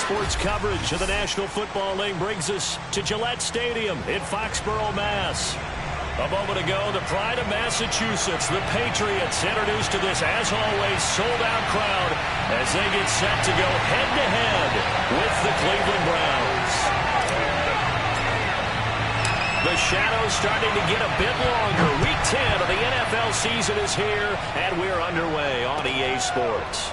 Sports coverage of the National Football League brings us to Gillette Stadium in Foxborough, Mass. A moment ago, the pride of Massachusetts, the Patriots, introduced to this, as always, sold-out crowd as they get set to go head-to-head with the Cleveland Browns. The shadow's starting to get a bit longer. Week 10 of the NFL season is here, and we're underway on EA Sports.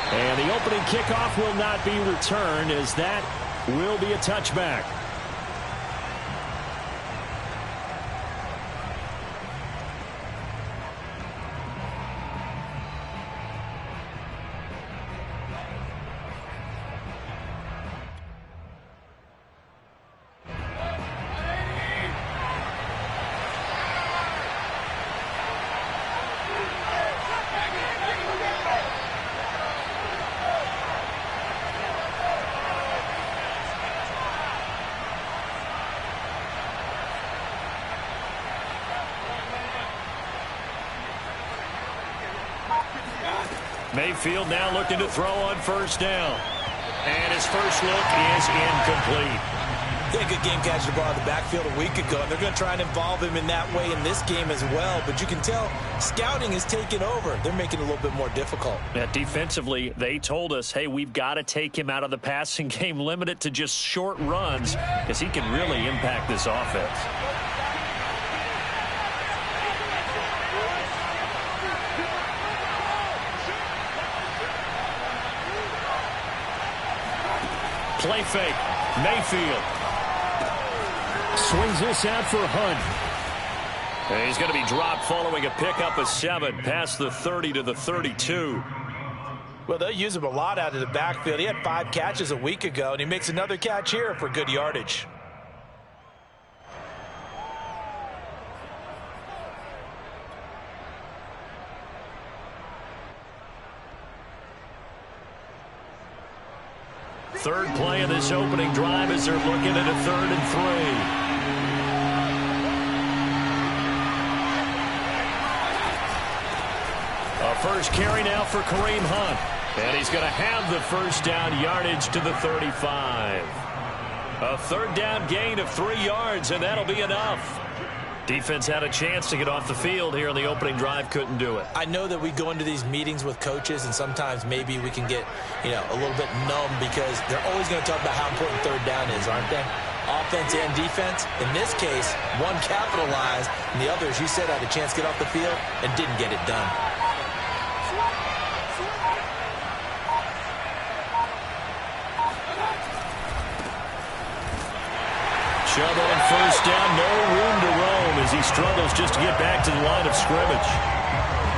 And the opening kickoff will not be returned, as that will be a touchback. Mayfield now looking to throw on first down. And his first look is incomplete. He had a good game catching the ball in the backfield a week ago, and they're going to try and involve him in that way in this game as well. But you can tell scouting is taking over. They're making it a little bit more difficult. Yeah, defensively, they told us, hey, we've got to take him out of the passing game, limit it to just short runs, because he can really impact this offense. Play fake. Mayfield swings this out for Hunt. And he's going to be dropped following a pickup of 7 past the 30 to the 32. Well, they'll use him a lot out of the backfield. He had 5 catches a week ago, and he makes another catch here for good yardage. Third play of this opening drive as they're looking at a 3rd and 3. A first carry now for Kareem Hunt. And he's going to have the first down yardage to the 35. A 3rd down gain of 3 yards, and that'll be enough. Defense had a chance to get off the field here on the opening drive, couldn't do it. I know that we go into these meetings with coaches, and sometimes maybe we can get, a little bit numb because they're always going to talk about how important 3rd down is, aren't they? Offense and defense. In this case, one capitalized, and the other, as you said, had a chance to get off the field and didn't get it done. Chubb on first down, no room to roam as he struggles just to get back to the line of scrimmage.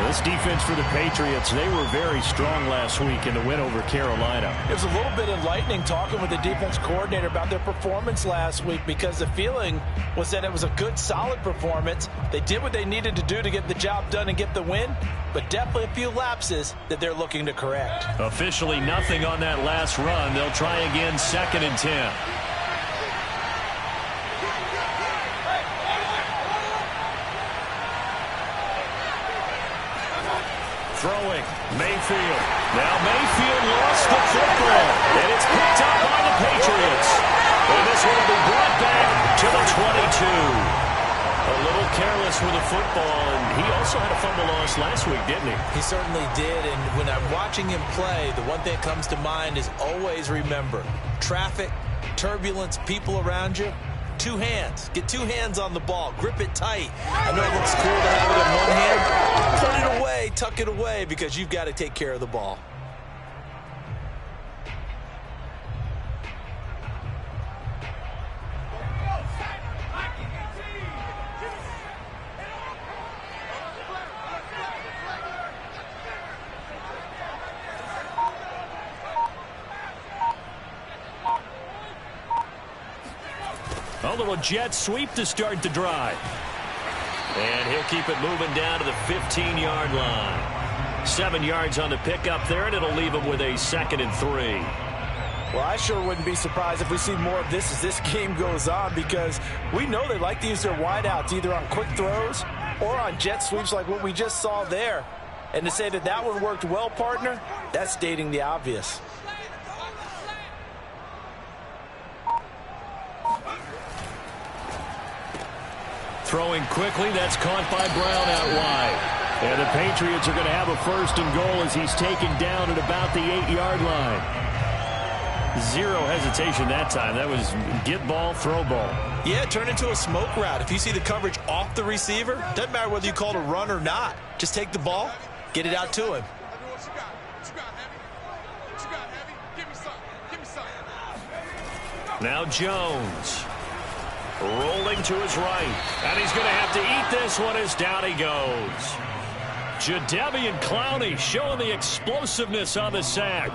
This defense for the Patriots, they were very strong last week in the win over Carolina. It was a little bit enlightening talking with the defense coordinator about their performance last week because the feeling was that it was a good, solid performance. They did what they needed to do to get the job done and get the win, but definitely a few lapses that they're looking to correct. Officially nothing on that last run. They'll try again 2nd and 10. Throwing, Mayfield. Now Mayfield lost the football, and it's picked up by the Patriots. And this one will be brought back to the 22. A little careless with the football, and he also had a fumble loss last week, didn't he? He certainly did, and when I'm watching him play, the one thing that comes to mind is always remember, traffic, turbulence, people around you. 2 hands. Get 2 hands on the ball. Grip it tight. I know it looks cool to have it in one hand. Put it away. Tuck it away because you've got to take care of the ball. A little jet sweep to start the drive. And he'll keep it moving down to the 15-yard line. 7 yards on the pickup there, and it'll leave him with a 2nd and 3. Well, I sure wouldn't be surprised if we see more of this as this game goes on because we know they like to use their wideouts either on quick throws or on jet sweeps like what we just saw there. And to say that that one worked well, partner, that's stating the obvious. Throwing quickly, that's caught by Brown out wide. And the Patriots are going to have a 1st and goal as he's taken down at about the 8-yard line. Zero hesitation that time. That was get ball, throw ball. Yeah, turn into a smoke route. If you see the coverage off the receiver, doesn't matter whether you call it a run or not. Just take the ball, get it out to him. Now Jones. Rolling to his right. And he's going to have to eat this one as down he goes. Jadeveon Clowney showing the explosiveness on the sack.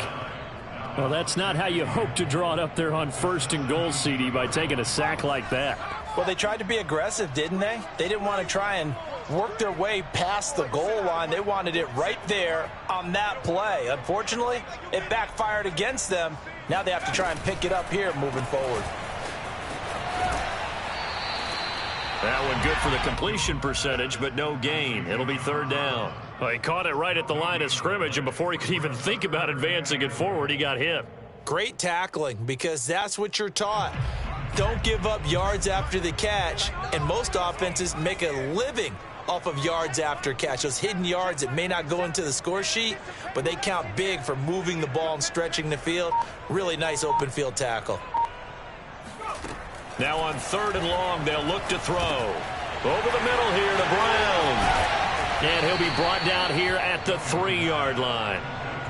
Well, that's not how you hope to draw it up there on 1st and goal, CD, by taking a sack like that. Well, they tried to be aggressive, didn't they? They didn't want to try and work their way past the goal line. They wanted it right there on that play. Unfortunately, it backfired against them. Now they have to try and pick it up here moving forward. That one good for the completion percentage, but no gain. It'll be 3rd down. Well, he caught it right at the line of scrimmage, and before he could even think about advancing it forward, he got hit. Great tackling, because that's what you're taught. Don't give up yards after the catch, and most offenses make a living off of yards after catch. Those hidden yards that may not go into the score sheet, but they count big for moving the ball and stretching the field. Really nice open field tackle. Now on 3rd and long, they'll look to throw. Over the middle here to Brown. And he'll be brought down here at the 3-yard line.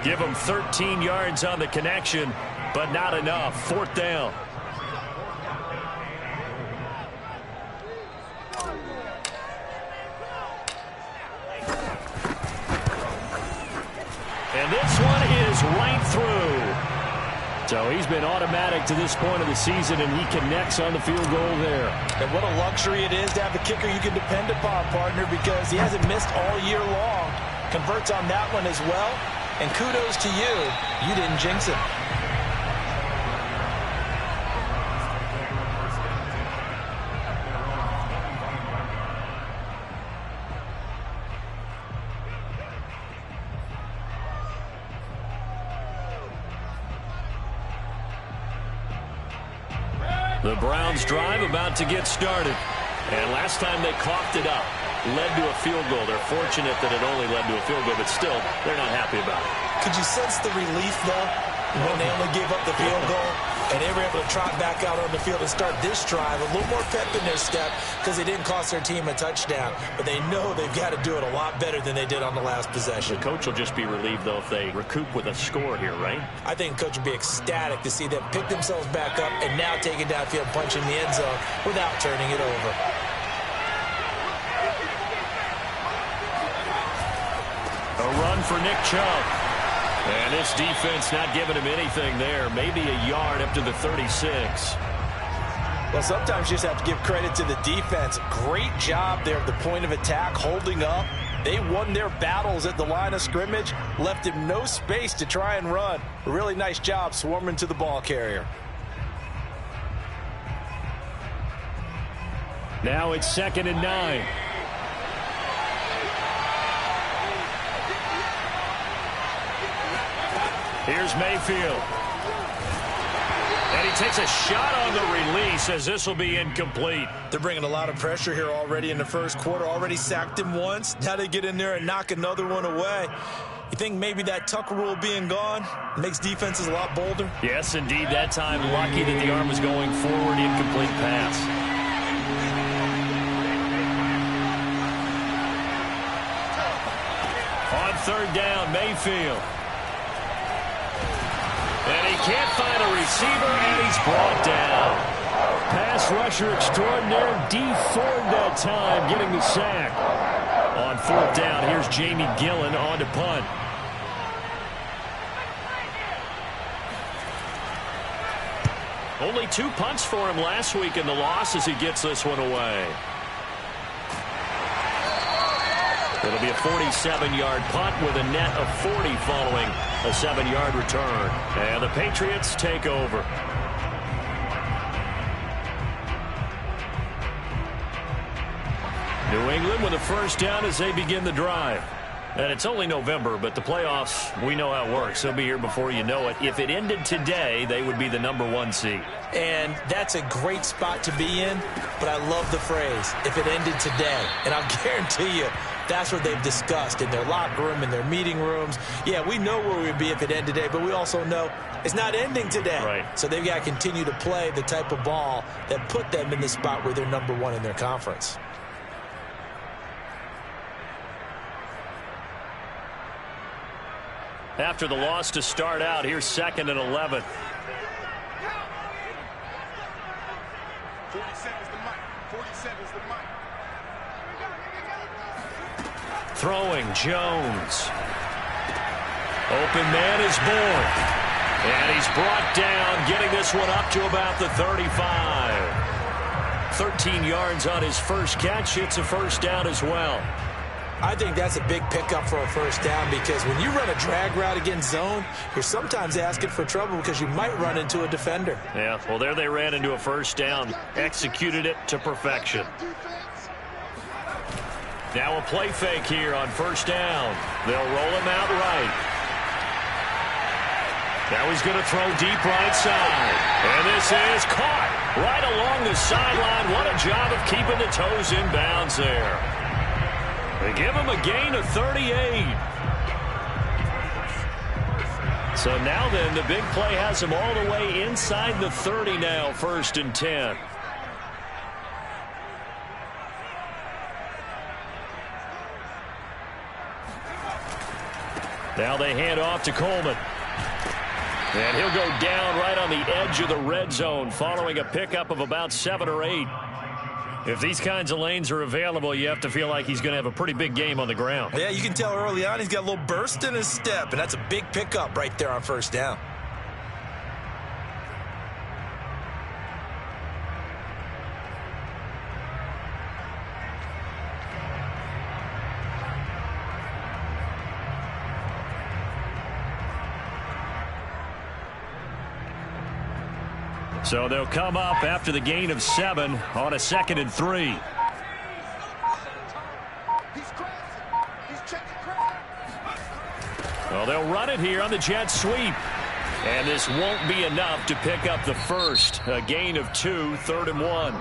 Give him 13 yards on the connection, but not enough. 4th down. And this one is right through. So he's been automatic to this point of the season, and he connects on the field goal there. And what a luxury it is to have a kicker you can depend upon, partner, because he hasn't missed all year long. Converts on that one as well. And kudos to you. You didn't jinx him. The Browns drive about to get started. And last time they coughed it up, led to a field goal. They're fortunate that it only led to a field goal, but still, they're not happy about it. Could you sense the relief, though, when they only gave up the field goal and they were able to trot back out on the field and start this drive? A little more pep in their step because they didn't cost their team a touchdown, but they know they've got to do it a lot better than they did on the last possession. The coach will just be relieved, though, if they recoup with a score here, right? I think the coach will be ecstatic to see them pick themselves back up and now take it downfield, punch in the end zone without turning it over. A run for Nick Chubb. And this defense not giving him anything there. Maybe a yard up to the 36. Well, sometimes you just have to give credit to the defense. Great job there at the point of attack, holding up. They won their battles at the line of scrimmage, left him no space to try and run. A really nice job swarming to the ball carrier. Now it's 2nd and 9. Here's Mayfield. And he takes a shot on the release as this will be incomplete. They're bringing a lot of pressure here already in the first quarter. Already sacked him once. Now they get in there and knock another one away. You think maybe that Tucker rule being gone makes defenses a lot bolder? Yes, indeed. That time, lucky that the arm was going forward. Incomplete pass. On 3rd down, Mayfield. And he can't find a receiver, and he's brought down. Pass rusher extraordinaire, D Ford that time, getting the sack. On 4th down, here's Jamie Gillen on to punt. Only 2 punts for him last week in the loss as he gets this one away. It'll be a 47-yard punt with a net of 40 following a 7-yard return. And the Patriots take over. New England with a 1st down as they begin the drive. And it's only November, but the playoffs, we know how it works. They'll be here before you know it. If it ended today, they would be the #1 seed. And that's a great spot to be in, but I love the phrase, if it ended today. And I'll guarantee you, that's what they've discussed in their locker room, in their meeting rooms. Yeah, we know where we'd be if it ended today, but we also know it's not ending today. Right. So they've got to continue to play the type of ball that put them in the spot where they're #1 in their conference. After the loss to start out, here's 2nd and 11. 47's the mic. 47's the mic. Throwing, Jones. Open man is born. And he's brought down, getting this one up to about the 35. 13 yards on his first catch. It's a first down as well. I think that's a big pickup for a first down, because when you run a drag route against zone, you're sometimes asking for trouble because you might run into a defender. Yeah, well, there they ran into a first down, executed it to perfection. Now a play fake here on first down. They'll roll him out right. Now he's going to throw deep right side. And this is caught right along the sideline. What a job of keeping the toes in bounds there. They give him a gain of 38. So now then, the big play has him all the way inside the 30 now, 1st and 10. Now they hand off to Coleman. And he'll go down right on the edge of the red zone following a pickup of about 7 or 8. If these kinds of lanes are available, you have to feel like he's going to have a pretty big game on the ground. Yeah, you can tell early on he's got a little burst in his step, and that's a big pickup right there on first down. So they'll come up after the gain of 7 on a 2nd and 3. Well, they'll run it here on the jet sweep. And this won't be enough to pick up the first. A gain of 2, 3rd and 1.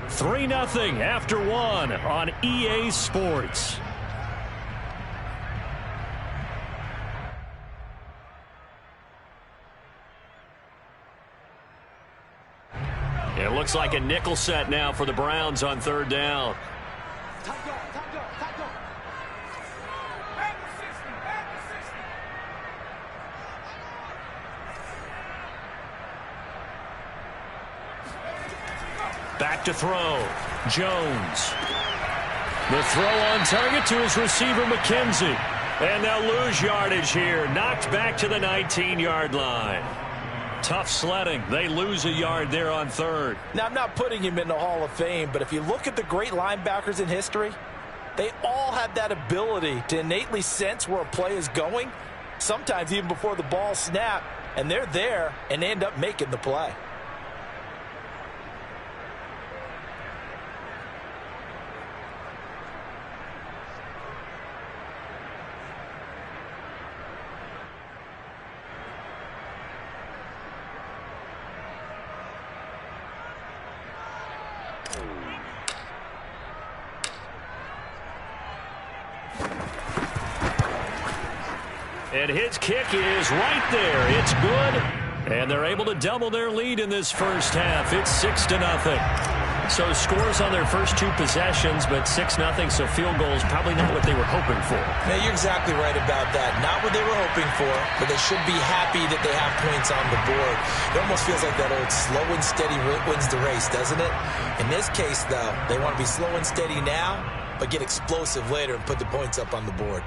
3-0 after 1 on EA Sports. It looks like a nickel set now for the Browns on 3rd down. Back to throw. Jones. The throw on target to his receiver, McKenzie. And they'll lose yardage here. Knocked back to the 19-yard line. Tough sledding. They lose a yard there on 3rd. Now, I'm not putting him in the Hall of Fame, but if you look at the great linebackers in history, they all have that ability to innately sense where a play is going, sometimes even before the ball snaps, and they're there and they end up making the play. And his kick is right there. It's good. And they're able to double their lead in this first half. It's 6-0. So scores on their first 2 possessions, but 6-0, so field goals probably not what they were hoping for. Yeah, you're exactly right about that. Not what they were hoping for, but they should be happy that they have points on the board. It almost feels like that old slow and steady wins the race, doesn't it? In this case, though, they want to be slow and steady now, but get explosive later and put the points up on the board.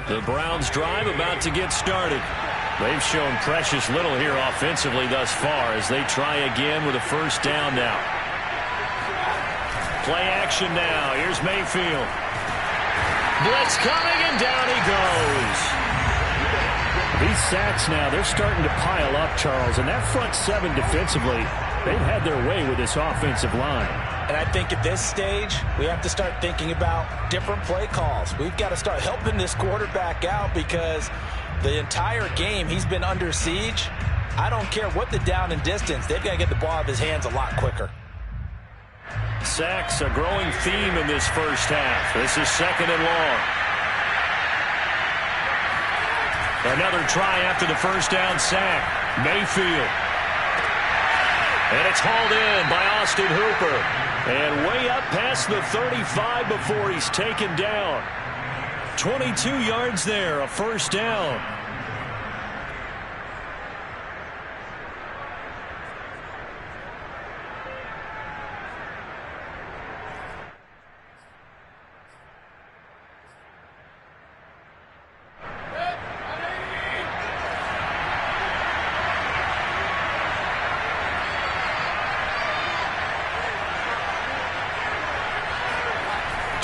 The Browns drive about to get started. They've shown precious little here offensively thus far as they try again with a first down now. Play action now. Here's Mayfield. Blitz coming, and down he goes. These sacks now, they're starting to pile up, Charles. And that front seven defensively, they've had their way with this offensive line. And I think at this stage, we have to start thinking about different play calls. We've got to start helping this quarterback out because the entire game he's been under siege. I don't care what the down and distance. They've got to get the ball out of his hands a lot quicker. Sacks a growing theme in this first half. This is 2nd and long. Another try after the first down sack. Mayfield. And it's hauled in by Austin Hooper. And way up past the 35 before he's taken down. 22 yards there, a first down.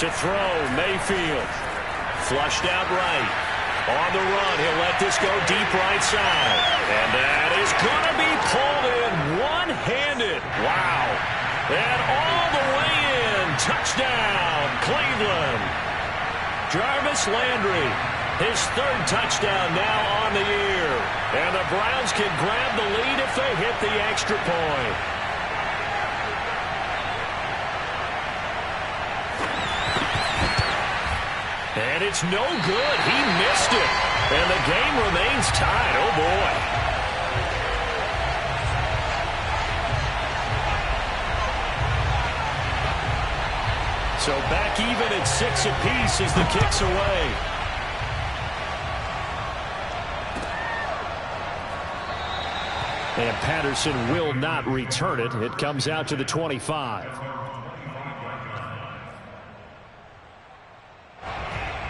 To throw, Mayfield. Flushed out right. On the run, he'll let this go deep right side. And that is going to be pulled in one-handed. Wow. And all the way in. Touchdown, Cleveland. Jarvis Landry, his 3rd touchdown now on the year. And the Browns can grab the lead if they hit the extra point. And it's no good. He missed it. And the game remains tied. Oh, boy. So back even at 6 apiece as the kick's away. And Patterson will not return it. It comes out to the 25.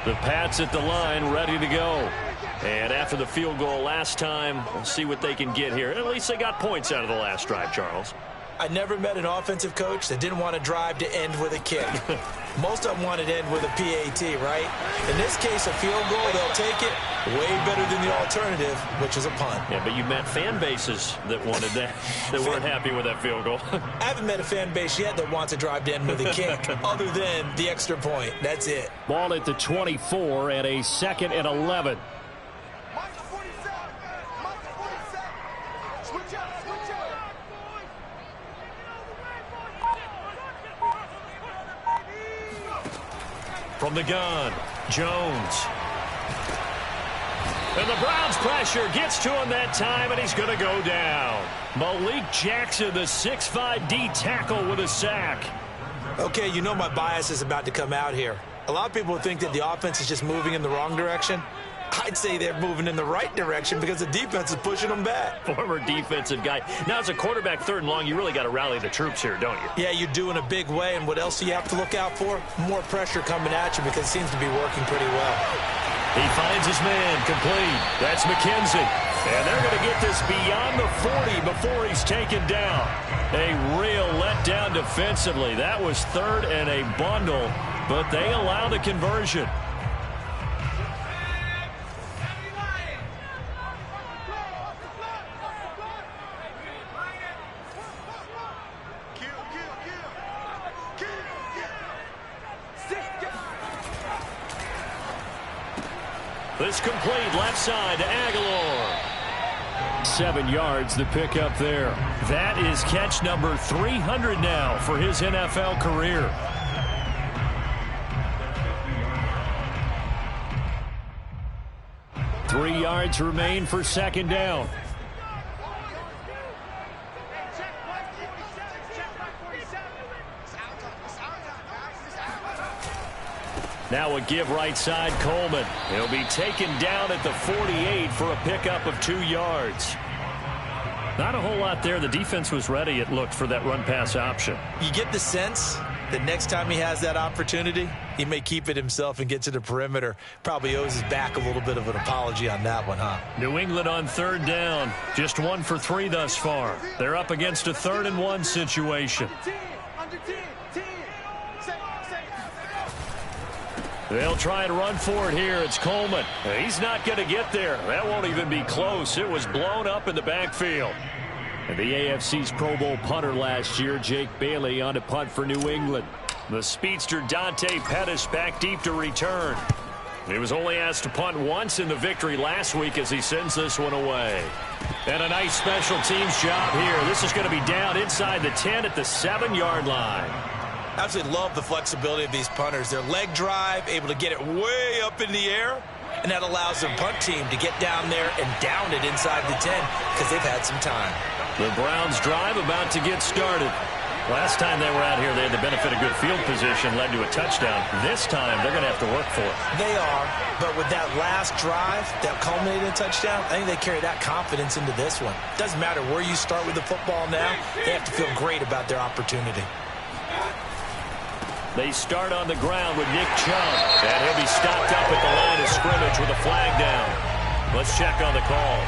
The Pats at the line, ready to go. And after the field goal last time, we'll see what they can get here. At least they got points out of the last drive, Charles. I never met an offensive coach that didn't want to drive to end with a kick. Most of them wanted to end with a PAT, right? In this case, a field goal, they'll take it. Way better than the alternative, which is a punt. Yeah, but you met fan bases that wanted that, that weren't happy with that field goal. I haven't met a fan base yet that wants to drive to end with a kick, other than the extra point. That's it. Ball at the 24 and a 2nd and 11. From the gun, Jones. And the Browns pressure gets to him that time, and he's going to go down. Malik Jackson, the 6'5" D tackle with a sack. Okay, you know my bias is about to come out here. A lot of people think that the offense is just moving in the wrong direction. I'd say they're moving in the right direction because the defense is pushing them back. Former defensive guy. Now, as a quarterback 3rd and long, you really got to rally the troops here, don't you? Yeah, you do in a big way. And what else do you have to look out for? More pressure coming at you because it seems to be working pretty well. He finds his man complete. That's McKenzie. And they're going to get this beyond the 40 before he's taken down. A real letdown defensively. That was 3rd and a bundle, but they allow the conversion. This complete left side to Aguilar. 7 yards the pickup there. That is catch number 300 now for his NFL career. Three yards remain for 2nd down. Now a give right side, Coleman. He'll be taken down at the 48 for a pickup of 2 yards. Not a whole lot there. The defense was ready, it looked, for that run-pass option. You get the sense that next time he has that opportunity, he may keep it himself and get to the perimeter. Probably owes his back a little bit of an apology on that one, huh? New England on 3rd down. Just 1 for 3 thus far. They're up against a 3rd and 1 situation. They'll try and run for it here. It's Coleman. He's not going to get there. That won't even be close. It was blown up in the backfield. And the AFC's Pro Bowl punter last year, Jake Bailey, on to punt for New England. The speedster Dante Pettis back deep to return. He was only asked to punt once in the victory last week as he sends this one away. And a nice special teams job here. This is going to be down inside the 10 at the 7-yard line. I absolutely love the flexibility of these punters. Their leg drive, able to get it way up in the air, and that allows the punt team to get down there and down it inside the 10 because they've had some time. The Browns drive about to get started. Last time they were out here, they had the benefit of good field position, led to a touchdown. This time, they're going to have to work for it. They are, but with that last drive, that culminated in a touchdown, I think they carry that confidence into this one. Doesn't matter where you start with the football now, they have to feel great about their opportunity. They start on the ground with Nick Chubb, and he'll be stopped up at the line of scrimmage with a flag down. Let's check on the call.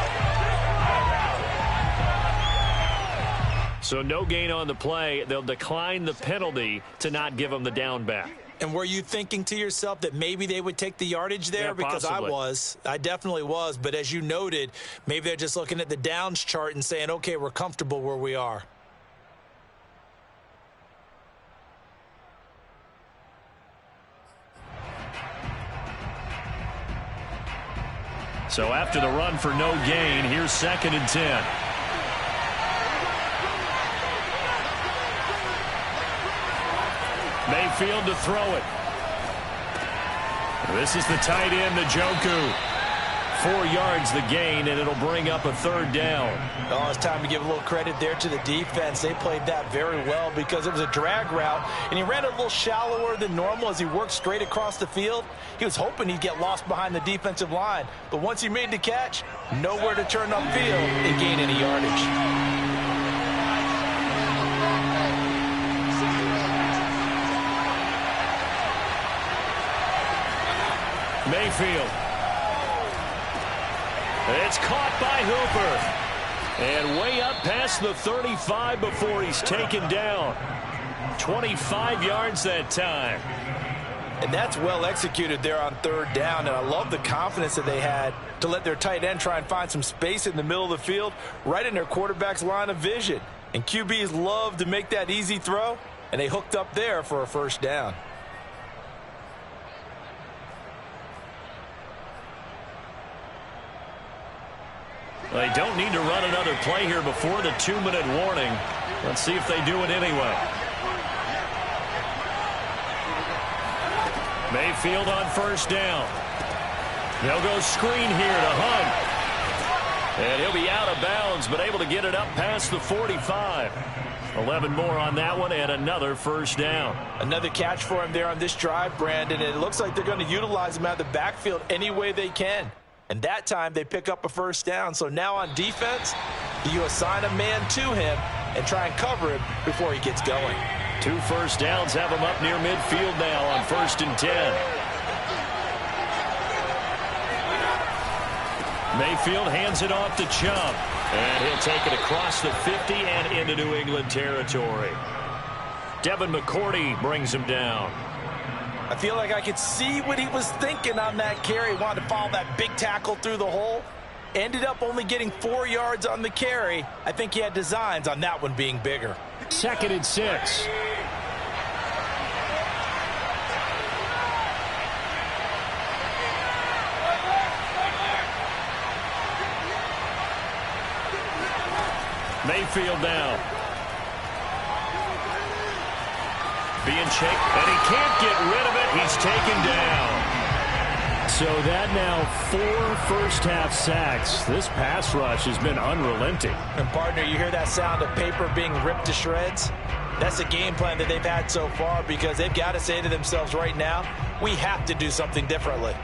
So no gain on the play. They'll decline the penalty to not give them the down back. And were you thinking to yourself that maybe they would take the yardage there? Yeah, because possibly. I definitely was. But as you noted, maybe they're just looking at the downs chart and saying, okay, we're comfortable where we are. So after the run for no gain, here's 2nd and 10. Mayfield to throw it. This is the tight end, Njoku. 4 yards the gain, and it'll bring up a 3rd down. Oh, it's time to give a little credit there to the defense. They played that very well because it was a drag route, and he ran a little shallower than normal as he worked straight across the field. He was hoping he'd get lost behind the defensive line, but once he made the catch, nowhere to turn upfield and gain any yardage. Mayfield. It's caught by Hooper. And way up past the 35 before he's taken down. 25 yards that time. And that's well executed there on 3rd down. And I love the confidence that they had to let their tight end try and find some space in the middle of the field, right in their quarterback's line of vision. And QBs love to make that easy throw, and they hooked up there for a 1st down. They don't need to run another play here before the 2-minute warning. Let's see if they do it anyway. Mayfield on 1st down. They'll go screen here to Hunt. And he'll be out of bounds, but able to get it up past the 45. 11 more on that one, and another 1st down. Another catch for him there on this drive, Brandon. And it looks like they're going to utilize him out of the backfield any way they can. And that time they pick up a 1st down. So now on defense, you assign a man to him and try and cover him before he gets going. 2 1st downs have him up near midfield now on 1st and 10. Mayfield hands it off to Chubb. And he'll take it across the 50 and into New England territory. Devin McCourty brings him down. I feel like I could see what he was thinking on that carry. He wanted to follow that big tackle through the hole. Ended up only getting 4 yards on the carry. I think he had designs on that one being bigger. 2nd and 6. Mayfield now. Being chased, and he can't get rid of it. He's taken down. So that now 4 first-half sacks. This pass rush has been unrelenting. And, partner, you hear that sound of paper being ripped to shreds? That's the game plan that they've had so far because they've got to say to themselves right now, we have to do something differently.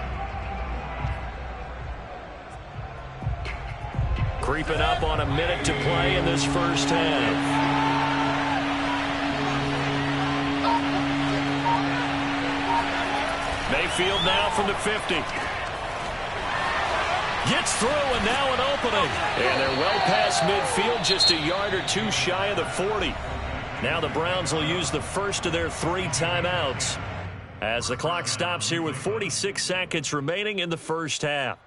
Creeping up on a minute to play in this 1st half. Mayfield now from the 50. Gets through, and now an opening. And they're well past midfield, just a yard or 2 shy of the 40. Now the Browns will use the first of their 3 timeouts. as the clock stops here with 46 seconds remaining in the first half.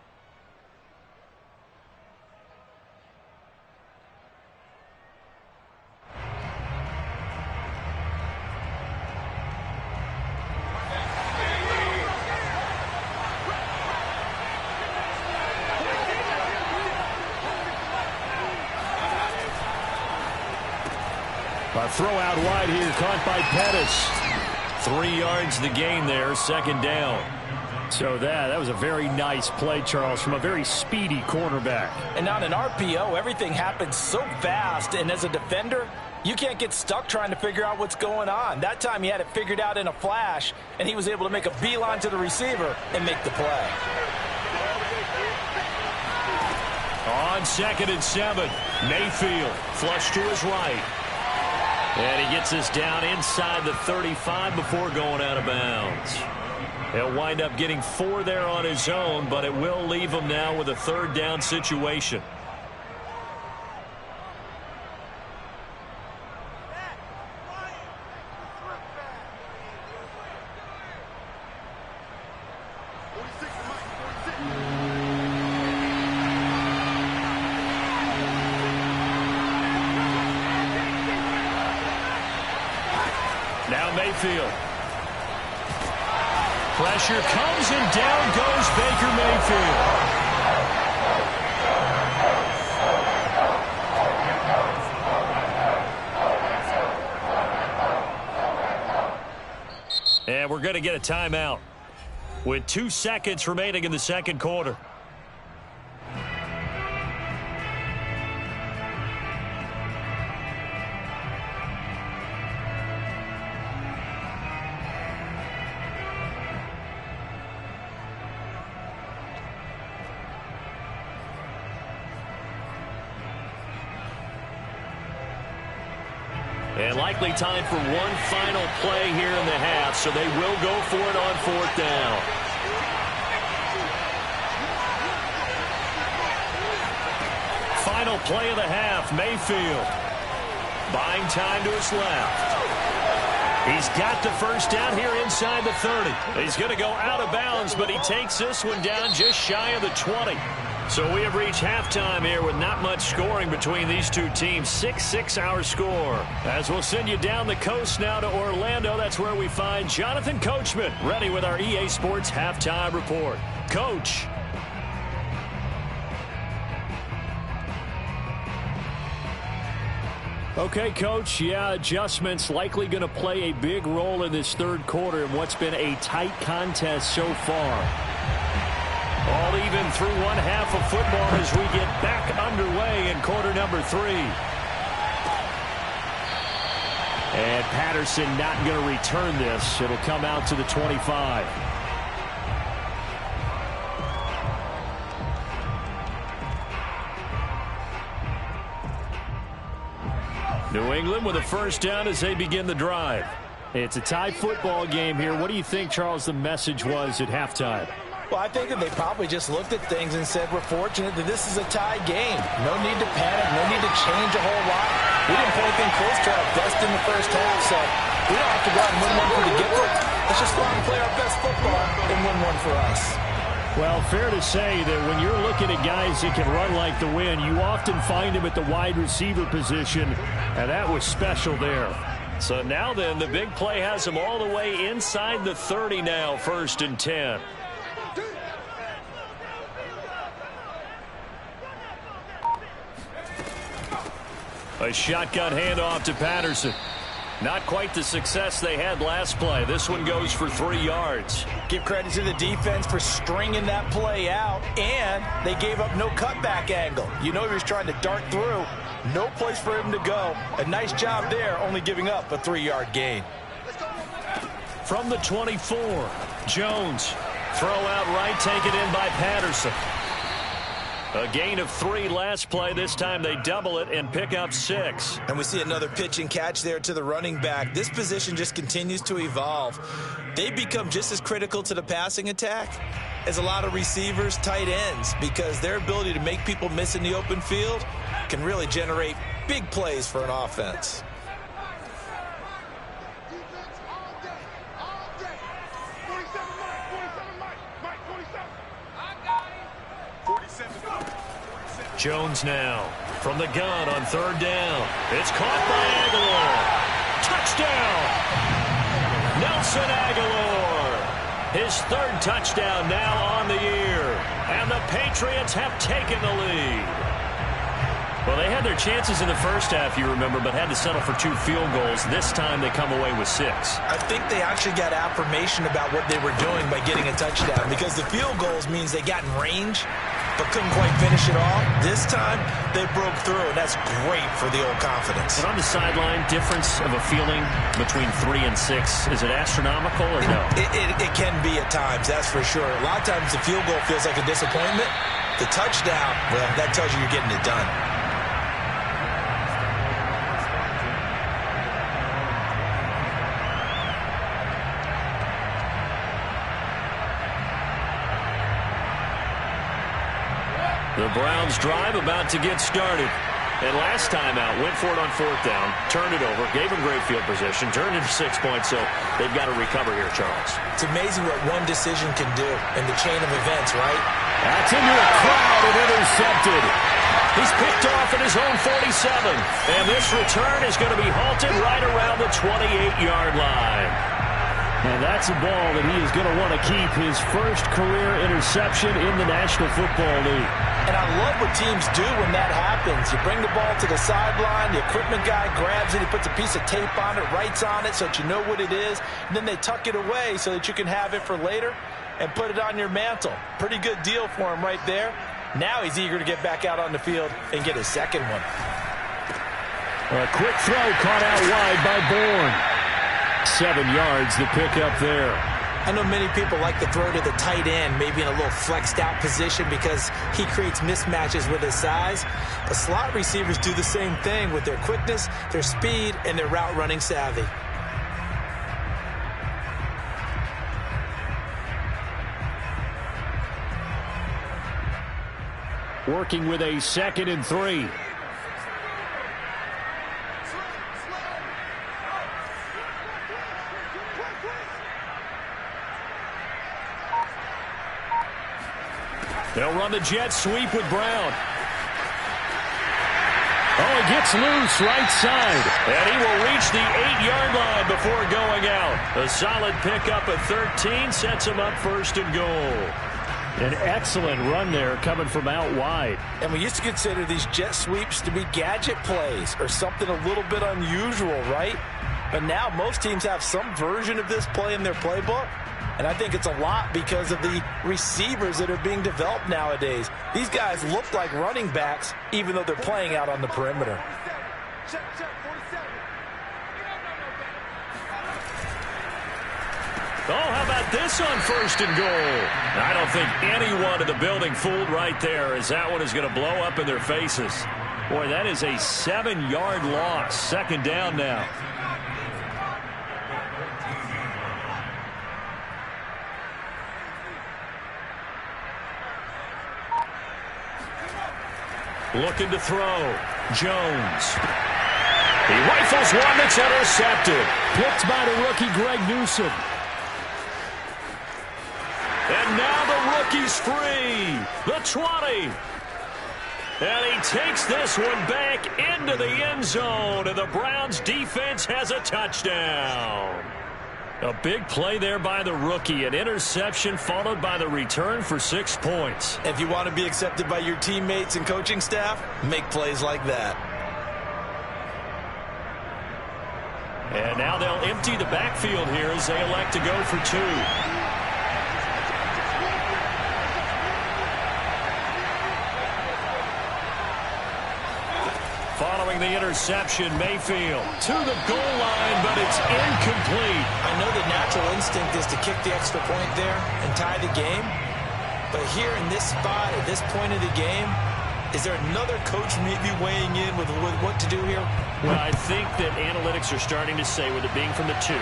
A throw out wide here, caught by Pettis. 3 yards the gain there, second down. So that was a very nice play, Charles, from a very speedy cornerback. And on an RPO, everything happens so fast, and as a defender, you can't get stuck trying to figure out what's going on. That time he had it figured out in a flash, and he was able to make a beeline to the receiver and make the play. On 2nd and 7, Mayfield flush to his right. And he gets us down inside the 35 before going out of bounds. He'll wind up getting 4 there on his own, but it will leave him now with a 3rd down situation. Now Mayfield. Pressure comes and down goes Baker Mayfield. And we're going to get a timeout with 2 seconds remaining in the second quarter. And likely time for one final play here in the half, so they will go for it on 4th down. Final play of the half, Mayfield. Buying time to his left. He's got the first down here inside the 30. He's going to go out of bounds, but he takes this one down just shy of the 20. So we have reached halftime here with not much scoring between these two teams. 6-6 our score. As we'll send you down the coast now to Orlando. That's where we find Jonathan Coachman ready with our EA Sports halftime report. Coach. Okay, Coach, adjustments likely going to play a big role in this third quarter in what's been a tight contest so far. All even through one half of football as we get back underway in quarter number 3. And Patterson not going to return this. It'll come out to the 25. New England with a first down as they begin the drive. It's a tie football game here. What do you think, Charles, the message was at halftime? Well, I think that they probably just looked at things and said, we're fortunate that this is a tie game. No need to panic. No need to change a whole lot. We didn't play anything close to our best in the first half, so we don't have to go out and win one for the giver. Let's just go out and play our best football and win one for us. Well, fair to say that when you're looking at guys that can run like the wind, you often find them at the wide receiver position, and that was special there. So now then, the big play has them all the way inside the 30 now, 1st and 10. A shotgun handoff to Patterson. Not quite the success they had last play. This one goes for 3 yards. Give credit to the defense for stringing that play out, and they gave up no cutback angle. You know he was trying to dart through. No place for him to go. A nice job there, only giving up a 3-yard gain. From the 24, Jones. Throw out right, taken in by Patterson. A gain of 3 last play. This time they double it and pick up 6. And we see another pitch and catch there to the running back. This position just continues to evolve. They become just as critical to the passing attack as a lot of receivers, tight ends, because their ability to make people miss in the open field can really generate big plays for an offense. Jones now from the gun on third down. It's caught by Aguilar. Touchdown! Nelson Aguilar. His third touchdown now on the year. And the Patriots have taken the lead. Well, they had their chances in the first half, you remember, but had to settle for 2 field goals. This time they come away with 6. I think they actually got affirmation about what they were doing by getting a touchdown, because the field goals means they got in range but couldn't quite finish it off. This time they broke through, and that's great for the old confidence. And on the sideline, difference of a feeling between 3 and 6, is it astronomical or no? It can be at times, that's for sure. A lot of times the field goal feels like a disappointment. The touchdown, well, that tells you you're getting it done. The Browns drive about to get started. And last time out, went for it on 4th down, turned it over, gave them great field position, turned it to 6 points, so they've got to recover here, Charles. It's amazing what one decision can do in the chain of events, right? That's into a crowd and intercepted. He's picked off at his own 47. And this return is going to be halted right around the 28-yard line. And that's a ball that he is going to want to keep, his first career interception in the National Football League. And I love what teams do when that happens. You bring the ball to the sideline, the equipment guy grabs it, he puts a piece of tape on it, writes on it so that you know what it is, and then they tuck it away so that you can have it for later and put it on your mantle. Pretty good deal for him right there. Now he's eager to get back out on the field and get his second one. A quick throw caught out wide by Bourne. 7 yards the pickup there. I know many people like to throw to the tight end, maybe in a little flexed out position because he creates mismatches with his size. But slot receivers do the same thing with their quickness, their speed, and their route running savvy. Working with a 2nd and 3. They'll run the jet sweep with Brown. Oh, he gets loose right side. And he will reach the 8-yard line before going out. A solid pickup at 13 sets him up 1st and goal. An excellent run there coming from out wide. And we used to consider these jet sweeps to be gadget plays or something a little bit unusual, right? But now most teams have some version of this play in their playbook. And I think it's a lot because of the receivers that are being developed nowadays. These guys look like running backs, even though they're playing out on the perimeter. Oh, how about this on 1st and goal? I don't think anyone in the building fooled right there, as that one is going to blow up in their faces. Boy, that is a 7-yard loss. 2nd down now. Looking to throw. Jones. He rifles one that's intercepted. Picked by the rookie Greg Newsom. And now the rookie's free. The 20. And he takes this one back into the end zone. And the Browns defense has a touchdown. A big play there by the rookie. An interception followed by the return for 6 points. If you want to be accepted by your teammates and coaching staff, make plays like that. And now they'll empty the backfield here as they elect to go for 2. Following the interception, Mayfield to the goal line, but it's incomplete. I know the natural instinct is to kick the extra point there and tie the game. But here in this spot, at this point of the game, is there another coach maybe weighing in with what to do here? Well, I think that analytics are starting to say, with it being from the 2,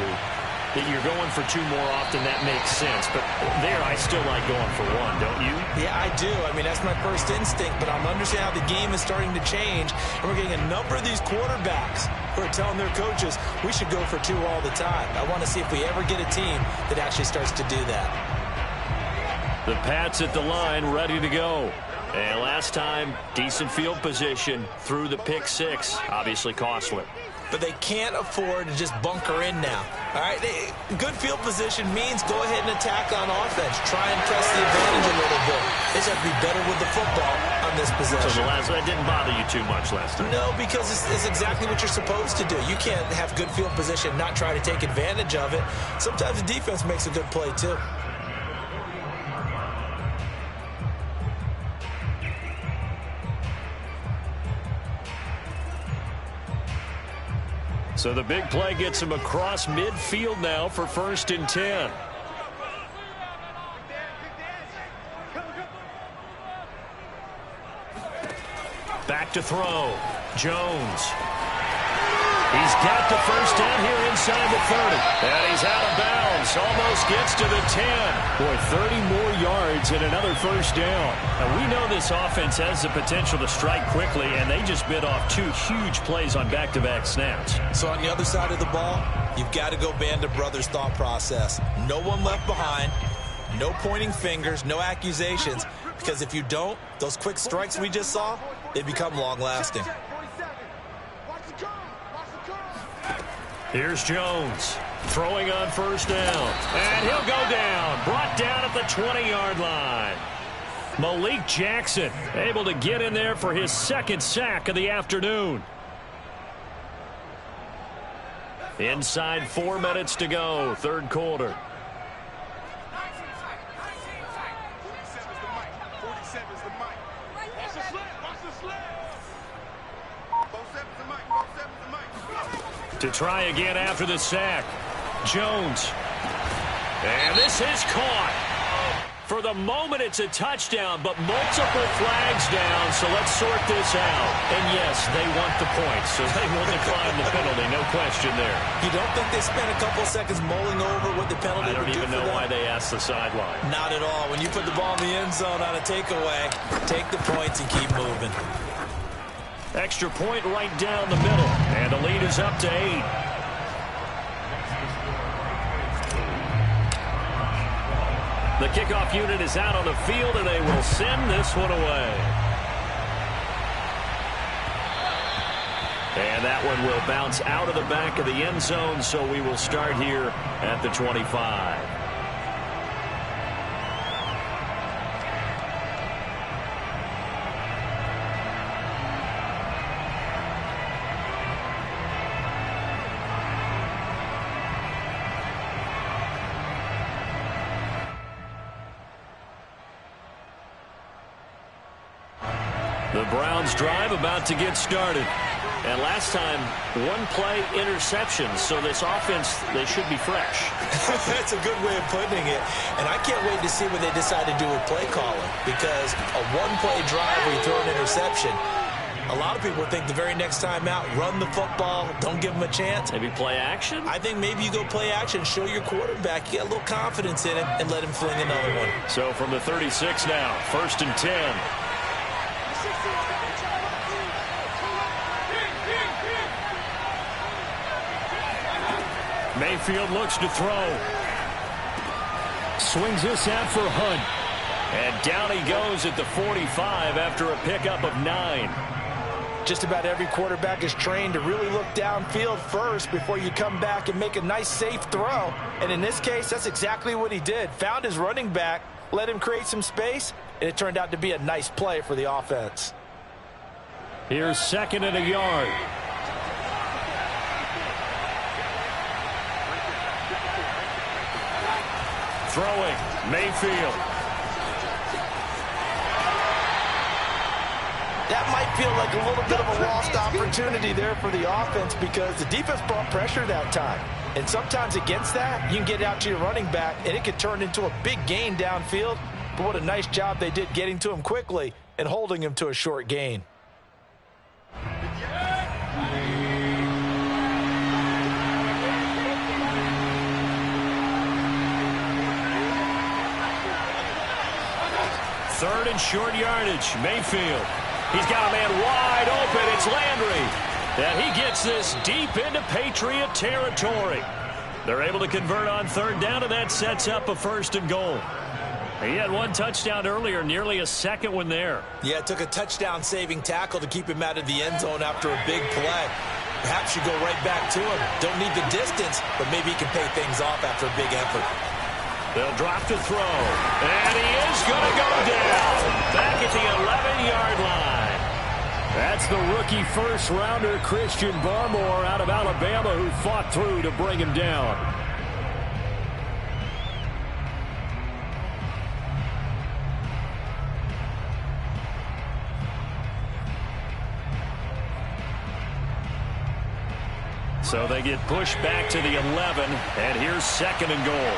that you're going for 2 more often. That makes sense. But there, I still like going for 1, don't you? Yeah, I do. I mean, that's my first instinct, but I'm understanding how the game is starting to change. And we're getting a number of these quarterbacks who are telling their coaches, we should go for 2 all the time. I want to see if we ever get a team that actually starts to do that. The Pats at the line, ready to go. And last time, decent field position through the pick six. Obviously costly. But they can't afford to just bunker in now. All right, good field position means go ahead and attack on offense. Try and press the advantage a little bit. They just have to be better with the football on this possession. So that didn't bother you too much last time? No, because it's exactly what you're supposed to do. You can't have good field position, not try to take advantage of it. Sometimes the defense makes a good play, too. So the big play gets him across midfield now for 1st and 10. Back to throw. Jones. He's got the first down here inside the 30. And he's out of bounds. Almost gets to the 10. Boy, 30 more yards and another first down. And we know this offense has the potential to strike quickly, and they just bit off 2 huge plays on back-to-back snaps. So on the other side of the ball, you've got to go band of brothers thought process. No one left behind. No pointing fingers. No accusations. Because if you don't, those quick strikes we just saw, they become long-lasting. Here's Jones throwing on first down. And he'll go down. Brought down at the 20-yard line. Malik Jackson able to get in there for his 2nd sack of the afternoon. Inside 4 minutes to go, 3rd quarter. To try again after the sack. Jones. And this is caught. For the moment, it's a touchdown, but multiple flags down, so let's sort this out. And yes, they want the points, so they will decline the penalty, no question there. You don't think they spent a couple seconds mulling over what the penalty would do for them? I don't even know why they asked the sideline. Not at all. When you put the ball in the end zone on a takeaway, take the points and keep moving. Extra point right down the middle, and the lead is up to 8. The kickoff unit is out on the field, and they will send this one away. And that one will bounce out of the back of the end zone, so we will start here at the 25. The Browns drive about to get started. And last time, 1-play interception. So this offense, they should be fresh. That's a good way of putting it. And I can't wait to see what they decide to do with play calling. Because a 1-play drive where you throw an interception, a lot of people think the very next time out, run the football, don't give them a chance. Maybe play action? I think maybe you go play action, show your quarterback, you get a little confidence in him, and let him fling another one. So from the 36 now, 1st and 10. Mayfield looks to throw. Swings this out for Hunt. And down he goes at the 45 after a pickup of 9. Just about every quarterback is trained to really look downfield first before you come back and make a nice, safe throw. And in this case, that's exactly what he did. Found his running back, let him create some space, and it turned out to be a nice play for the offense. Here's 2nd and a yard. Throwing, Mayfield. That might feel like a little bit of a lost opportunity there for the offense because the defense brought pressure that time. And sometimes against that, you can get it out to your running back, and it could turn into a big gain downfield. But what a nice job they did getting to him quickly and holding him to a short gain. Third and short yardage. Mayfield. He's got a man wide open. It's Landry. And he gets this deep into Patriot territory. They're able to convert on 3rd down, and that sets up a 1st and goal. He had one touchdown earlier, nearly a second one there. Yeah, it took a touchdown-saving tackle to keep him out of the end zone after a big play. Perhaps you go right back to him. Don't need the distance, but maybe he can pay things off after a big effort. They'll drop to throw. And he is going to go down. Back at the 11-yard line. That's the rookie first-rounder, Christian Barmore, out of Alabama, who fought through to bring him down. So they get pushed back to the 11, and here's 2nd and goal.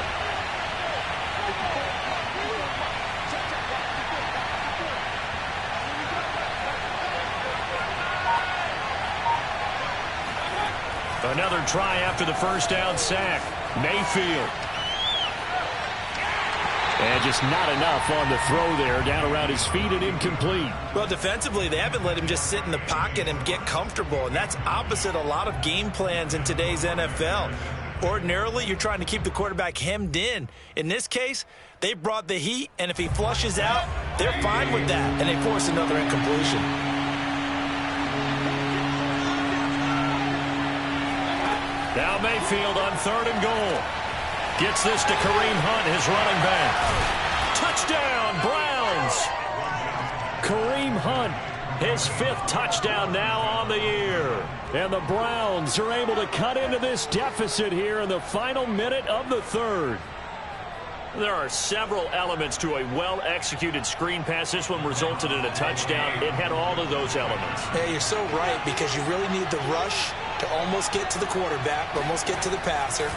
Another try after the first down sack. Mayfield. And just not enough on the throw there. Down around his feet and incomplete. Well, defensively, they haven't let him just sit in the pocket and get comfortable. And that's opposite a lot of game plans in today's NFL. Ordinarily, you're trying to keep the quarterback hemmed in. In this case, they brought the heat, and if he flushes out, they're fine with that. And they force another incompletion. Now Mayfield on 3rd and goal. Gets this to Kareem Hunt, his running back. Touchdown, Browns. Kareem Hunt, his 5th touchdown now on the year. And the Browns are able to cut into this deficit here in the final minute of the 3rd. There are several elements to a well-executed screen pass. This one resulted in a touchdown. It had all of those elements. Yeah, you're so right, because you really need the rush to almost get to the quarterback, almost get to the passer.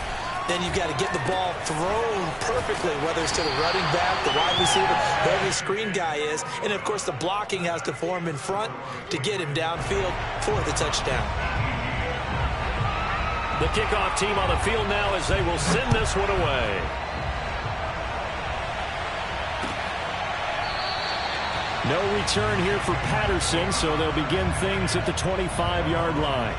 Then you've got to get the ball thrown perfectly, whether it's to the running back, the wide receiver, whoever the screen guy is. And, of course, the blocking has to form in front to get him downfield for the touchdown. The kickoff team on the field now as they will send this one away. No return here for Patterson, so they'll begin things at the 25-yard line.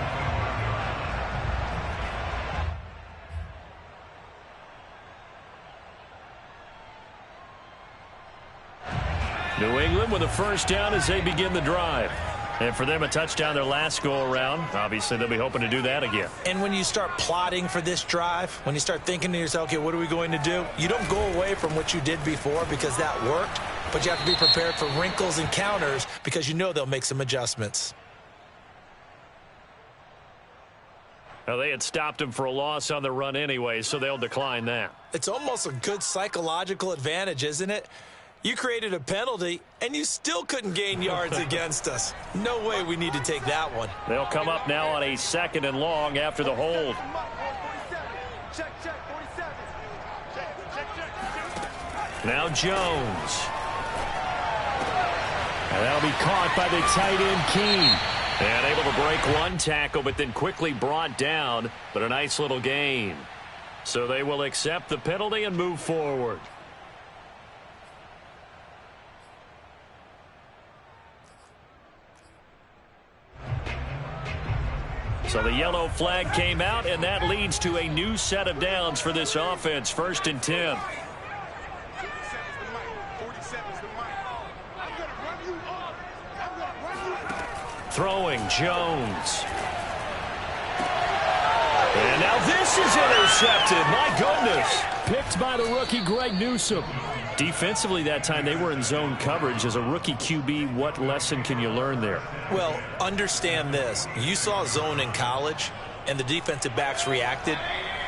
New England with a first down as they begin the drive. And for them, a touchdown their last go-around. Obviously, they'll be hoping to do that again. And when you start plotting for this drive, when you start thinking to yourself, okay, what are we going to do? You don't go away from what you did before because that worked, but you have to be prepared for wrinkles and counters because you know they'll make some adjustments. Well, they had stopped him for a loss on the run anyway, so they'll decline that. It's almost a good psychological advantage, isn't it? You created a penalty, and you still couldn't gain yards against us. No way we need to take that one. They'll come up now on a 2nd and long after the hold. Now Jones. And that'll be caught by the tight end, Keene. And able to break one tackle, but then quickly brought down. But a nice little gain. So they will accept the penalty and move forward. So the yellow flag came out, and that leads to a new set of downs for this offense. 1st and 10. Throwing, Jones. And now this is intercepted. My goodness. Picked by the rookie, Greg Newsome. Defensively that time, they were in zone coverage. As a rookie QB, what lesson can you learn there? Well, understand this. You saw zone in college, and the defensive backs reacted,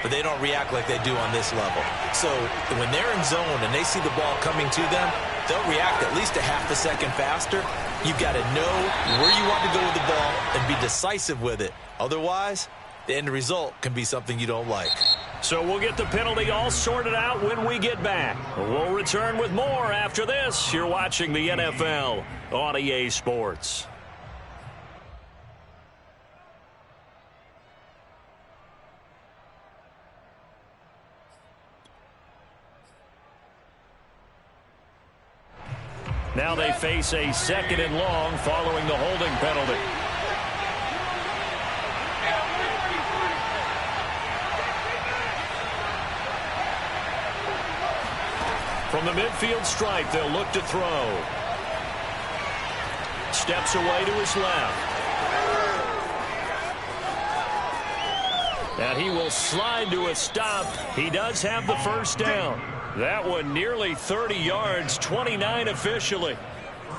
but they don't react like they do on this level. So when they're in zone and they see the ball coming to them, they'll react at least a half a second faster. You've got to know where you want to go with the ball and be decisive with it. Otherwise, the end result can be something you don't like. So we'll get the penalty all sorted out when we get back. We'll return with more after this. You're watching the NFL on EA Sports. Now they face a 2nd and long following the holding penalty. From the midfield stripe, they'll look to throw. Steps away to his left. And he will slide to a stop. He does have the first down. That one nearly 30 yards, 29 officially.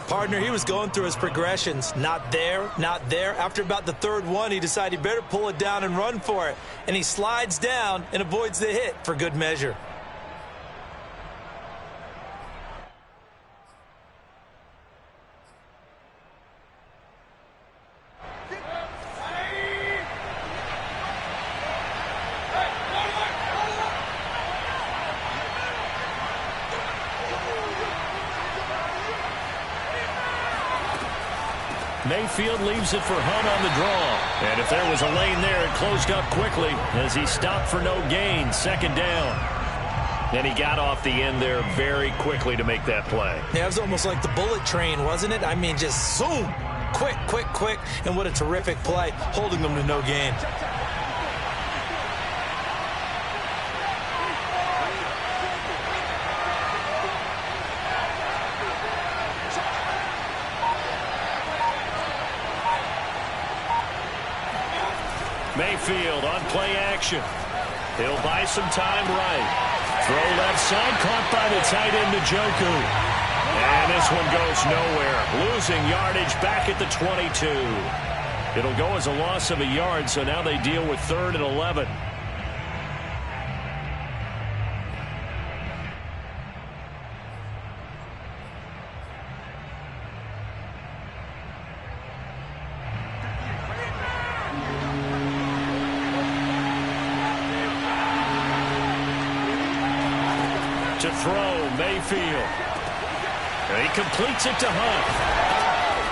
Partner, he was going through his progressions. Not there, not there. After about the third one, he decided he better pull it down and run for it. And he slides down and avoids the hit for good measure. Mayfield leaves it for Hunt on the draw. And if there was a lane there, it closed up quickly as he stopped for no gain. Second down. And he got off the end there very quickly to make that play. Yeah, it was almost like the bullet train, wasn't it? I mean, just zoom. Quick, quick, quick. And what a terrific play, holding them to no gain. Mayfield on play action. He'll buy some time right. Throw left side, caught by the tight end Njoku. And this one goes nowhere. Losing yardage back at the 22. It'll go as a loss of a yard, so now they deal with 3rd and 11. To throw, Mayfield. And he completes it to Hunt.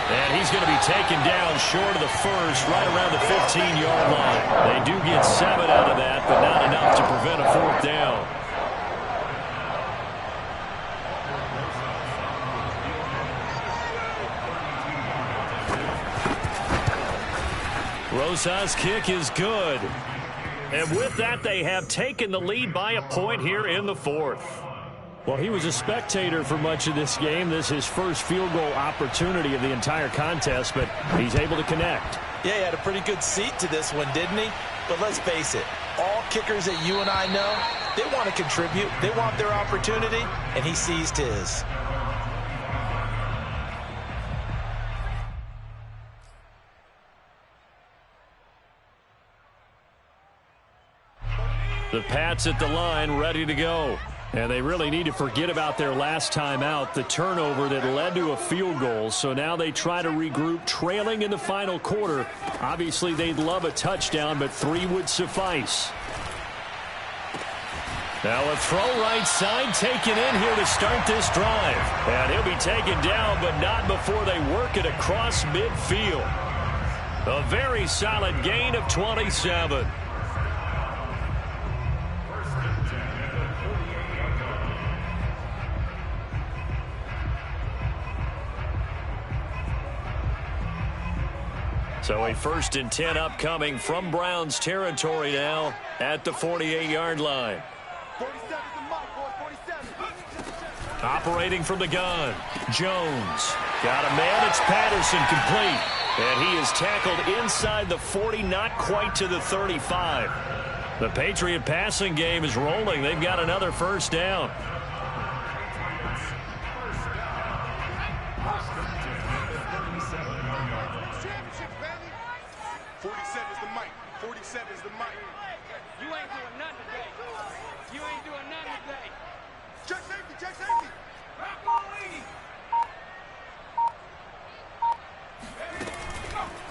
And he's going to be taken down short of the first, right around the 15-yard line. They do get 7 out of that, but not enough to prevent a 4th down. Rosa's kick is good. And with that, they have taken the lead by a point here in the 4th. Well, he was a spectator for much of this game. This is his first field goal opportunity of the entire contest, but he's able to connect. Yeah, he had a pretty good seat to this one, didn't he? But let's face it, all kickers that you and I know, they want to contribute. They want their opportunity, and he seized his. The Pats at the line, ready to go. And they really need to forget about their last time out, the turnover that led to a field goal. So now they try to regroup, trailing in the final quarter. Obviously, they'd love a touchdown, but 3 would suffice. Now a throw right side taken in here to start this drive. And he'll be taken down, but not before they work it across midfield. A very solid gain of 27. So a 1st and 10 upcoming from Browns territory now at the 48-yard line. 47 the mark, boy, 47. Operating from the gun, Jones. Got a man, it's Patterson, complete. And he is tackled inside the 40, not quite to the 35. The Patriot passing game is rolling. They've got another first down.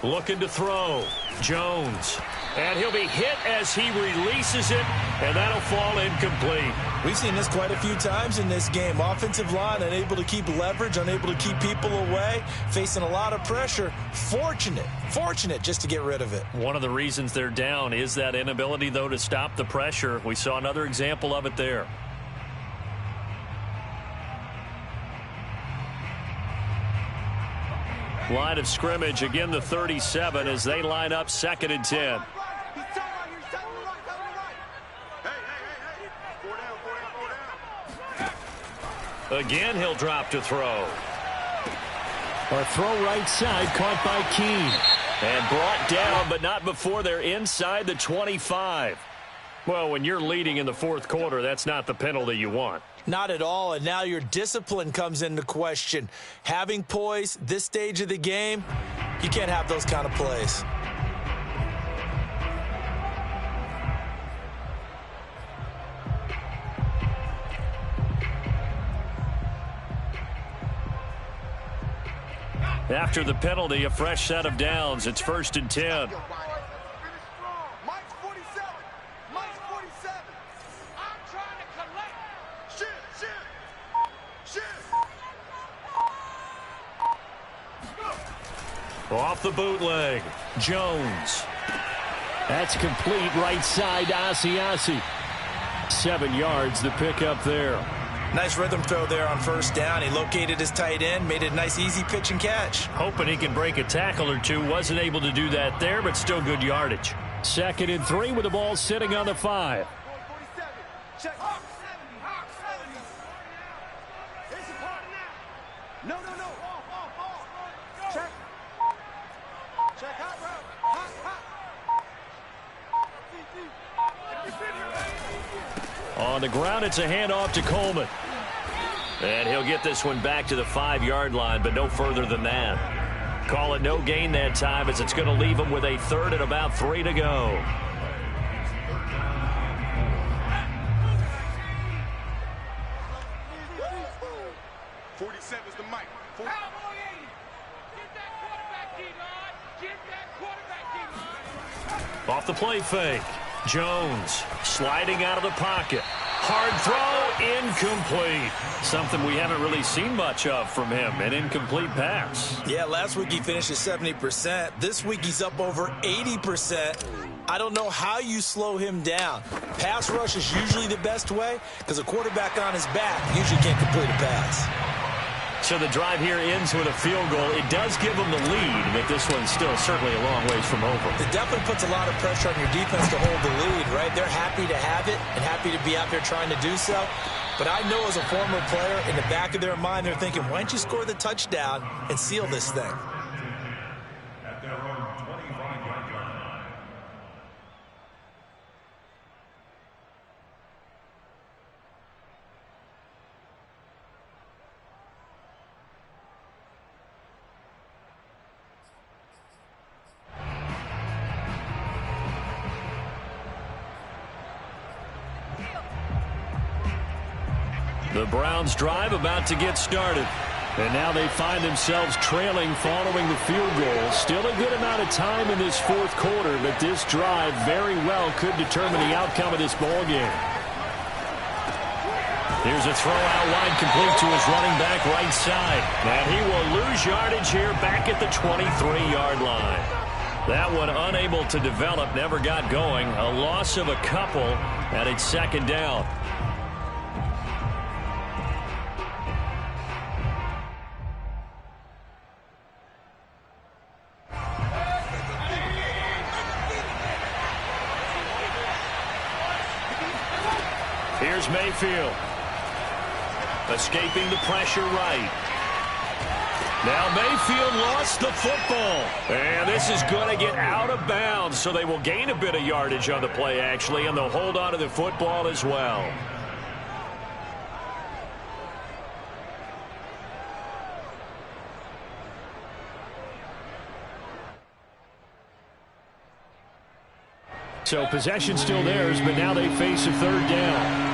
Looking to throw. Jones. And he'll be hit as he releases it, and that'll fall incomplete. We've seen this quite a few times in this game. Offensive line unable to keep leverage, unable to keep people away, facing a lot of pressure. Fortunate just to get rid of it. One of the reasons they're down is that inability, though, to stop the pressure. We saw another example of it there. Line of scrimmage, again the 37 as they line up 2nd and 10. Again, he'll drop to throw. A throw right side caught by Keene. And brought down, but not before they're inside the 25. Well, when you're leading in the fourth quarter, that's not the penalty you want. Not at all, and now your discipline comes into question. Having poise this stage of the game, you can't have those kind of plays. After the penalty, a fresh set of downs. It's 1st and 10. Mike's 47. Mike's 47. I'm trying to collect. Shit. Off the bootleg. Jones. That's complete right side to Asiasi. 7 yards the pickup there. Nice rhythm throw there on 1st down. He located his tight end, made it a nice easy pitch and catch. Hoping he can break a tackle or two. Wasn't able to do that there, but still good yardage. 2nd and 3 with the ball sitting on the 5. 47. Check. Hawk 70. Hawk 70. It's a part now. No. Check. Check hot, bro. Hot. On the ground, it's a handoff to Coleman. And he'll get this one back to the 5-yard line, but no further than that. Call it no gain that time, as it's going to leave him with a 3rd and about 3 to go. Is the mic. Off the play fake. Jones sliding out of the pocket. Hard throw, incomplete. Something we haven't really seen much of from him, an incomplete pass. Yeah, last week he finished at 70%. This week he's up over 80%. I don't know how you slow him down. Pass rush is usually the best way because a quarterback on his back usually can't complete a pass. So the drive here ends with a field goal. It does give them the lead, but this one's still certainly a long ways from over. It definitely puts a lot of pressure on your defense to hold the lead, right? They're happy to have it and happy to be out there trying to do so. But I know as a former player, in the back of their mind, they're thinking, why don't you score the touchdown and seal this thing? The Browns drive about to get started. And now they find themselves trailing following the field goal. Still a good amount of time in this fourth quarter, but this drive very well could determine the outcome of this ball game. Here's a throw out wide, complete to his running back right side. And he will lose yardage here back at the 23-yard line. That one unable to develop, never got going. A loss of a couple, and it's 2nd down. Here's Mayfield. Escaping the pressure right. Now Mayfield lost the football. And this is going to get out of bounds, so they will gain a bit of yardage on the play, actually, and they'll hold on to the football as well. So possession still theirs, but now they face a 3rd down.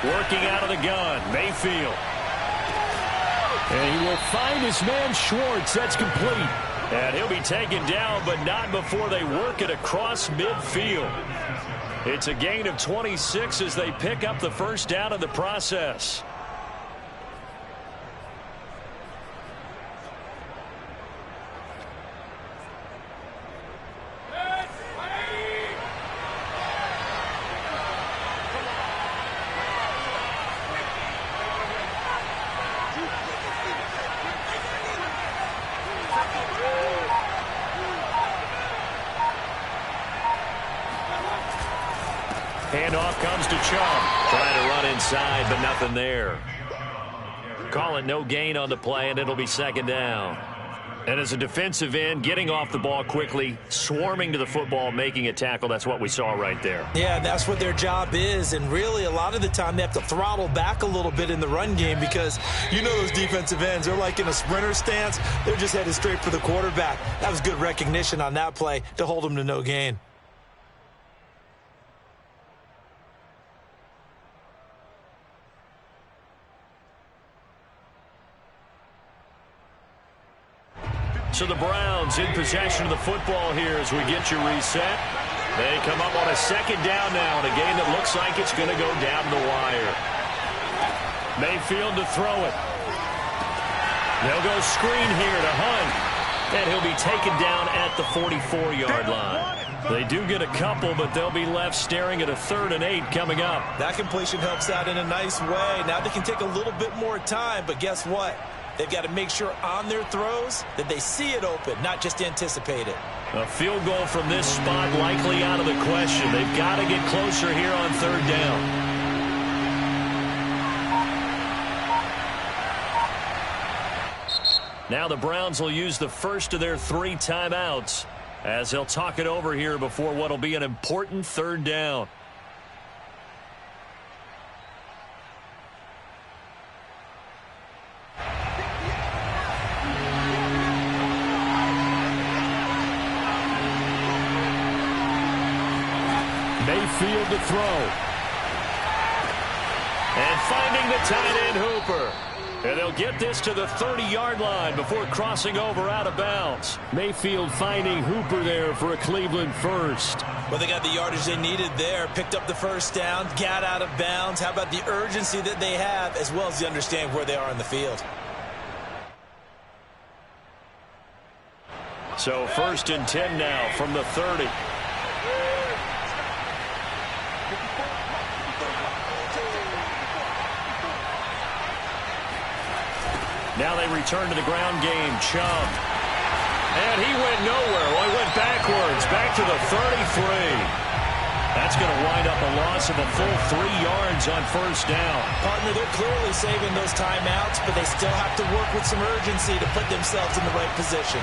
Working out of the gun, Mayfield. And he will find his man Schwartz. That's complete. And he'll be taken down, but not before they work it across midfield. It's a gain of 26 as they pick up the 1st down in the process. Handoff comes to Chubb. Trying to run inside, but nothing there. Call it no gain on the play, and it'll be second down. And as a defensive end, getting off the ball quickly, swarming to the football, making a tackle, that's what we saw right there. Yeah, that's what their job is. And really, a lot of the time, they have to throttle back a little bit in the run game because you know those defensive ends, they're like in a sprinter stance. They're just headed straight for the quarterback. That was good recognition on that play to hold them to no gain. So the Browns in possession of the football here as we get you reset. They come up on a second down now in a game that looks like it's going to go down the wire. Mayfield to throw it. They'll go screen here to Hunt. And he'll be taken down at the 44-yard line. They do get a couple, but they'll be left staring at a 3rd and 8 coming up. That completion helps out in a nice way. Now they can take a little bit more time, but guess what? They've got to make sure on their throws that they see it open, not just anticipate it. A field goal from this spot likely out of the question. They've got to get closer here on 3rd down. Now the Browns will use the first of their 3 timeouts as they'll talk it over here before what will be an important 3rd down. Mayfield to throw. And finding the tight end Hooper. And they'll get this to the 30-yard line before crossing over out of bounds. Mayfield finding Hooper there for a Cleveland first. Well, they got the yardage they needed there. Picked up the first down, got out of bounds. How about the urgency that they have as well as the understanding where they are in the field? So 1st and 10 now from the 30. Now they return to the ground game. Chubb. And he went nowhere. Well, he went backwards. Back to the 33. That's going to wind up a loss of a full 3 yards on 1st down. Partner, they're clearly saving those timeouts, but they still have to work with some urgency to put themselves in the right position.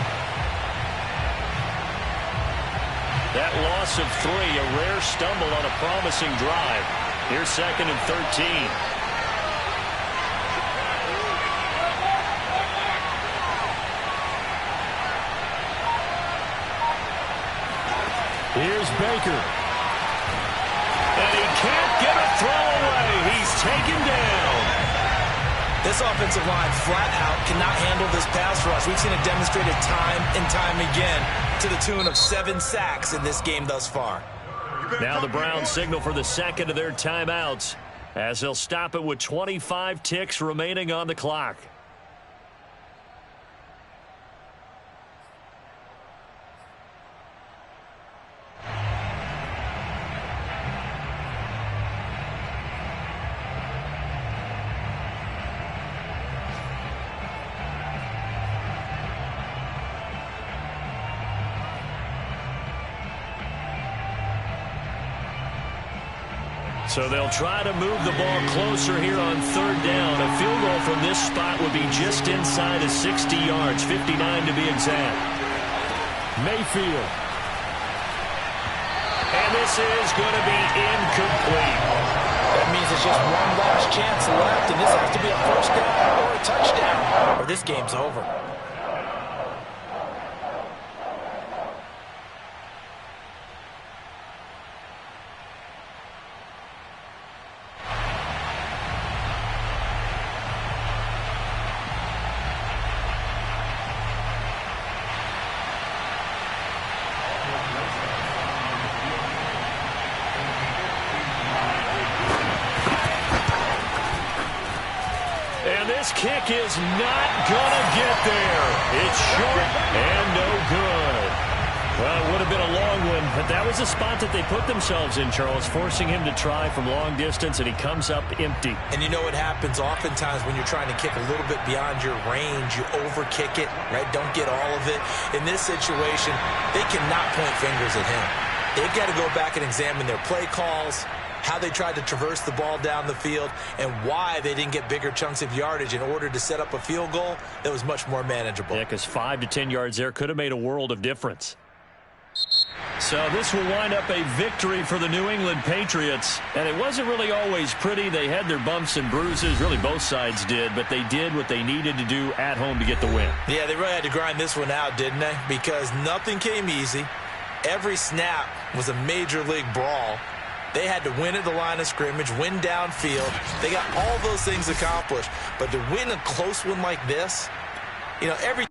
That loss of 3, a rare stumble on a promising drive. Here's 2nd and 13. Here's Baker. And he can't get a throw away. He's taken down. This offensive line flat out cannot handle this pass rush. We've seen it demonstrated time and time again to the tune of 7 sacks in this game thus far. Now the Browns signal for the 2nd of their timeouts as they'll stop it with 25 ticks remaining on the clock. So they'll try to move the ball closer here on 3rd down. A field goal from this spot would be just inside of 60 yards, 59 to be exact. Mayfield. And this is going to be incomplete. That means it's just one last chance left, and this has to be a 1st down or a touchdown, or this game's over. This kick is not going to get there. It's short and no good. Well, it would have been a long one, but that was a spot that they put themselves in, Charles, forcing him to try from long distance, and he comes up empty. And you know what happens oftentimes when you're trying to kick a little bit beyond your range, you overkick it, right? Don't get all of it. In this situation, they cannot point fingers at him. They've got to go back and examine their play calls, how they tried to traverse the ball down the field, and why they didn't get bigger chunks of yardage in order to set up a field goal that was much more manageable. Yeah, because 5 to 10 yards there could have made a world of difference. So this will wind up a victory for the New England Patriots. And it wasn't really always pretty. They had their bumps and bruises. Really, both sides did. But they did what they needed to do at home to get the win. Yeah, they really had to grind this one out, didn't they? Because nothing came easy. Every snap was a major league brawl. They had to win at the line of scrimmage, win downfield. They got all those things accomplished. But to win a close one like this, you know, every